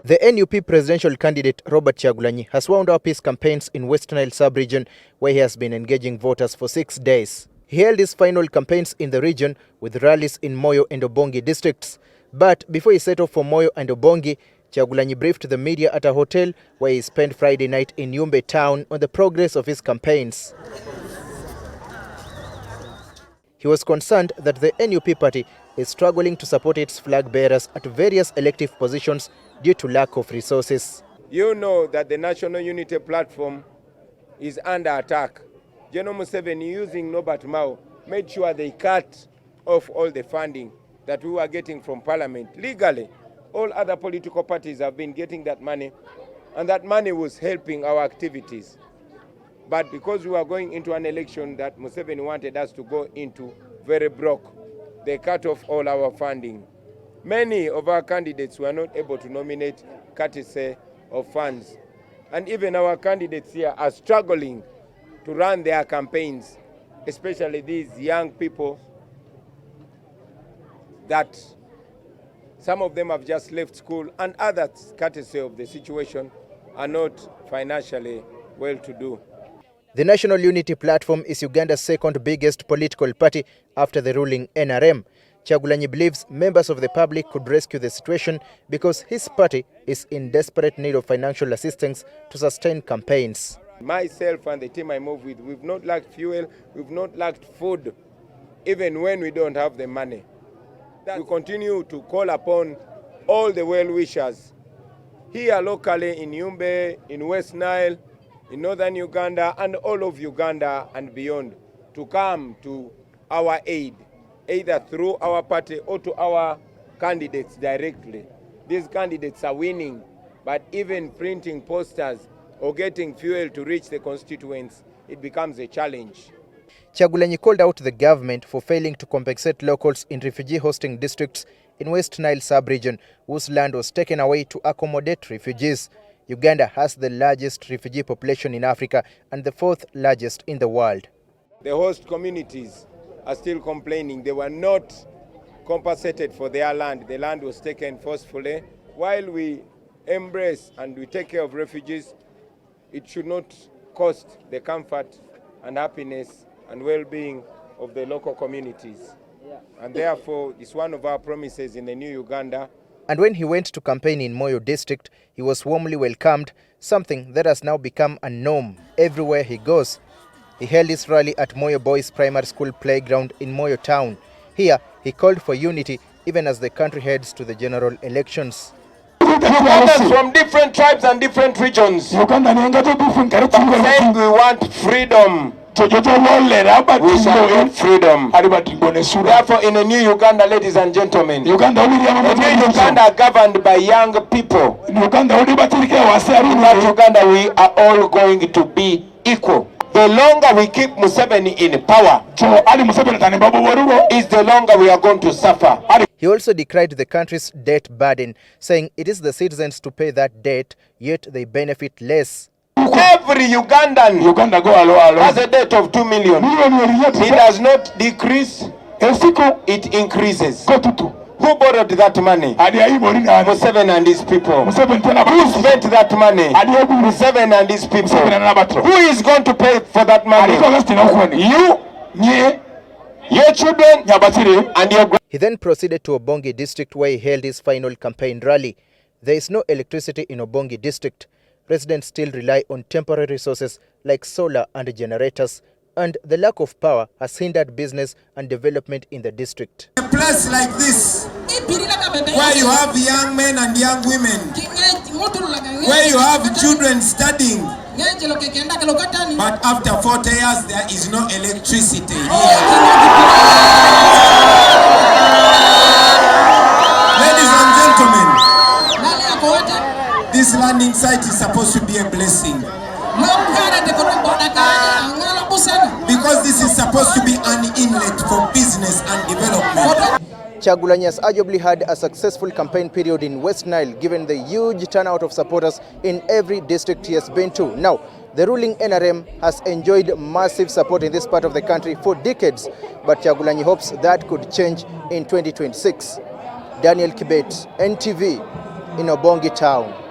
The NUP presidential candidate Robert Kyagulanyi has wound up his campaigns in West Nile sub-region, where he has been engaging voters for 6 days. He held his final campaigns in the region with rallies in Moyo and Obongi districts. But before he set off for Moyo and Obongi, Kyagulanyi briefed the media at a hotel where he spent Friday night in Yumbe town on the progress of his campaigns. He was concerned that the NUP party is struggling to support its flag bearers at various elective positions due to lack of resources. You know that the National Unity Platform is under attack. General Museveni, using Norbert Mao, made sure they cut off all the funding that we were getting from Parliament legally. All other political parties have been getting that money, and that money was helping our activities. But because we were going into an election that Museveni wanted us to go into very broke, they cut off all our funding. Many of our candidates were not able to nominate courtesy of funds. And even our candidates here are struggling to run their campaigns, especially these young people that some of them have just left school, and others, courtesy of the situation, are not financially well-to-do. The National Unity Platform is Uganda's second biggest political party after the ruling NRM. Kyagulanyi believes members of the public could rescue the situation because his party is in desperate need of financial assistance to sustain campaigns. Myself and the team I move with, we've not lacked fuel, we've not lacked food, even when we don't have the money. We continue to call upon all the well-wishers here locally in Yumbe, in West Nile, in northern Uganda, and all of Uganda and beyond, to come to our aid, either through our party or to our candidates directly. These candidates are winning, but even printing posters or getting fuel to reach the constituents, it becomes a challenge. Kyagulanyi called out the government for failing to compensate locals in refugee-hosting districts in West Nile sub-region, whose land was taken away to accommodate refugees. Uganda has the largest refugee population in Africa and the fourth largest in the world. The host communities are still complaining they were not compensated for their land. The land was taken forcefully. While we embrace and we take care of refugees, it should not cost the comfort and happiness and well-being of the local communities. And therefore, it's one of our promises in the new Uganda. And when he went to campaign in Moyo district, he was warmly welcomed, something that has now become a norm everywhere he goes. He held his rally at Moyo Boys Primary School playground in Moyo town. Here, he called for unity even as the country heads to the general elections. Ugandans from different tribes and different regions saying we want freedom. We shall get freedom. Therefore, in a new Uganda, ladies and gentlemen, a new Uganda governed by young people. In that Uganda, we are all going to be equal. The longer we keep Museveni in power, is the longer we are going to suffer. He also decried the country's debt burden, saying it is the citizens to pay that debt, yet they benefit less. Every Ugandan has a debt of 2 million. It does not decrease, it increases. Who borrowed that money? Museveni and his people. Who spent that money? Museveni and his people. Who is going to pay for that money? You, your children, and your He then proceeded to Obongi district where he held his final campaign rally. There is no electricity in Obongi district. Residents still rely on temporary resources like solar and generators, and the lack of power has hindered business and development in the district. A place like this, where you have young men and young women, where you have children studying, but after 40 years there is no electricity here. Ladies and gentlemen, this landing site is supposed to be a blessing. Because this is supposed to be an inlet for business and development. Kyagulanyi has arguably had a successful campaign period in West Nile given the huge turnout of supporters in every district he has been to. Now, the ruling NRM has enjoyed massive support in this part of the country for decades, but Kyagulanyi hopes that could change in 2026. Daniel Kibet, NTV, in Obongi town.